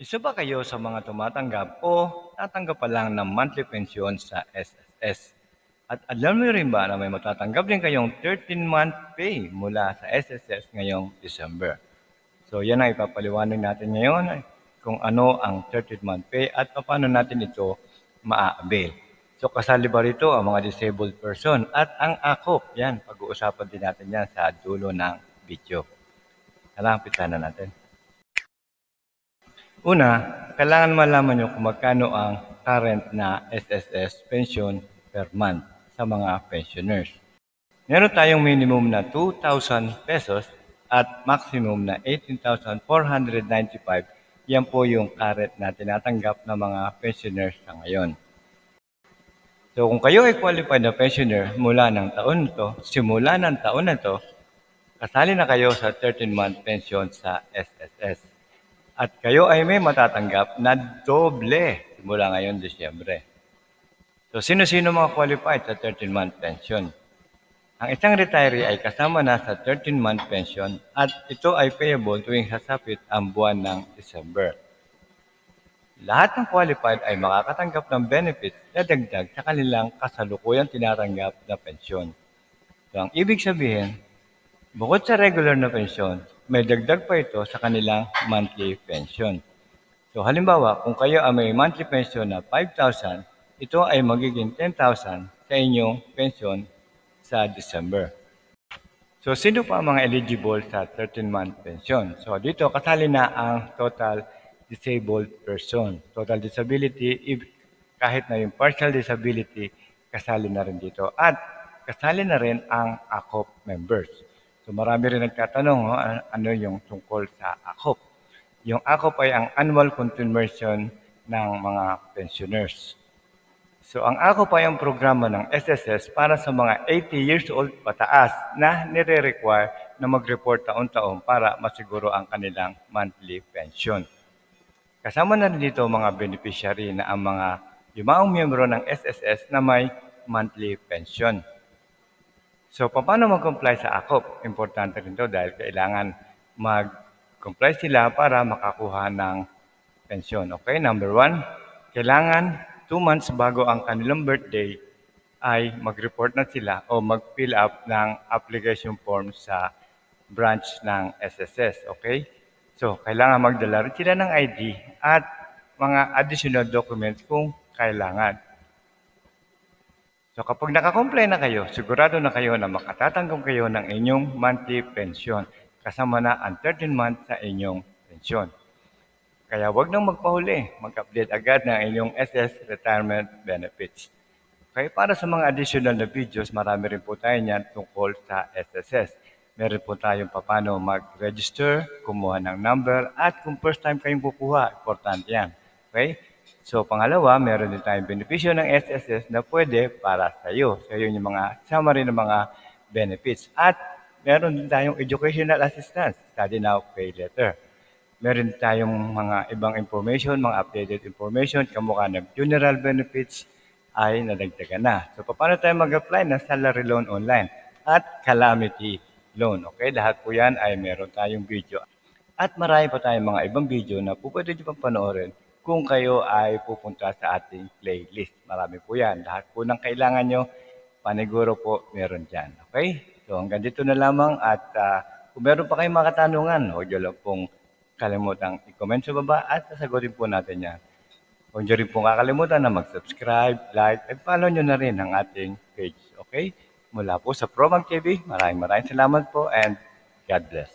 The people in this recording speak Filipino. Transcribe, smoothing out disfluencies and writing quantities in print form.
Isa ba kayo sa mga tumatanggap o tatanggap pa lang ng monthly pension sa SSS? At alam mo rin ba na may matatanggap din kayong 13-month pay mula sa SSS ngayong December? So yan ang ipapaliwanag natin ngayon kung ano ang 13-month pay at paano natin ito maa-avail. So kasali ba rito ang mga disabled person at ang AKOP? Yan, pag-uusapan din natin yan sa dulo ng video. Pitahan na natin. Una, kailangan malaman nyo kung magkano ang current na SSS pension per month sa mga pensioners. Meron tayong minimum na 2,000 pesos at maximum na 18,495. Yan po yung current na tinatanggap ng mga pensioners sa ngayon. So kung kayo ay qualified na pensioner mula ng taon to, simula ng taon na to, kasali na kayo sa 13-month pension sa SSS. At kayo ay may matatanggap na doble simula ngayon Disyembre. So sino-sino mga qualified sa 13-month pension? Ang isang retiree ay kasama na sa 13-month pension at ito ay payable tuwing sasapit ang buwan ng December. Lahat ng qualified ay makakatanggap ng benefits na dagdag sa kanilang kasalukuyang tinatanggap na pensyon. So ang ibig sabihin, bukod sa regular na pensyon, may dagdag pa ito sa kanilang monthly pension. So halimbawa, kung kayo ay may monthly pension na 5,000, ito ay magiging 10,000 sa inyong pension sa December. So sino pa ang mga eligible sa 13-month pension? So dito kasali na ang total disabled person. Total disability, kahit na yung partial disability, kasali na rin dito. At kasali na rin ang AKOP members. So marami rin nagtatanong ano yung tungkol sa AKOP. Yung AKOP ay ang annual contribution ng mga pensioners. So ang AKOP ay ang programa ng SSS para sa mga 80 years old pataas na nire-require na mag-report taon-taon para masiguro ang kanilang monthly pension. Kasama na rin dito mga beneficiary na ang mga yumaong miyembro ng SSS na may monthly pension. So, paano mag-comply sa AKOP? Importante rin ito dahil kailangan mag-comply sila para makakuha ng pensyon. Okay, number 1, kailangan 2 months bago ang kanilang birthday ay mag-report na sila o mag-fill up ng application form sa branch ng SSS. Okay? So, kailangan magdala rin sila ng ID at mga additional documents kung kailangan. So kapag nakakomply na kayo, sigurado na kayo na makatatanggap kayo ng inyong monthly pension kasama na ang 13 months sa inyong pension. Kaya huwag nang magpahuli, mag-update agad ng inyong SS Retirement Benefits. Kaya para sa mga additional na videos, marami rin po tayo niyan tungkol sa SSS. Meron po tayong paano mag-register, kumuha ng number, at kung first time kayong kukuha, importante yan. Okay? So, pangalawa, meron din tayong benepisyo ng SSS na pwede para sa iyo. So, yun yung mga summary ng mga benefits. At meron din tayong educational assistance, study now, pay later. Meron din tayong mga ibang information, mga updated information, kamukha ng funeral benefits ay nadagdagan na. So, paano tayo mag-apply ng salary loan online at calamity loan? Okay, lahat po yan ay meron tayong video. At marami pa tayong mga ibang video na po pwede nyo pang panoorin kung kayo ay pupunta sa ating playlist. Marami po yan. Lahat po ng kailangan nyo, paniguro po meron dyan. Okay? So hanggang dito na lamang at kung meron pa kayong mga katanungan, huwag nyo lang pong kalimutang i-comment sa baba at sasagutin po natin yan. Huwag nyo rin pong kakalimutan na mag-subscribe, like, at follow nyo na rin ang ating page. Okay? Mula po sa ProMag TV, maraming salamat po and God bless.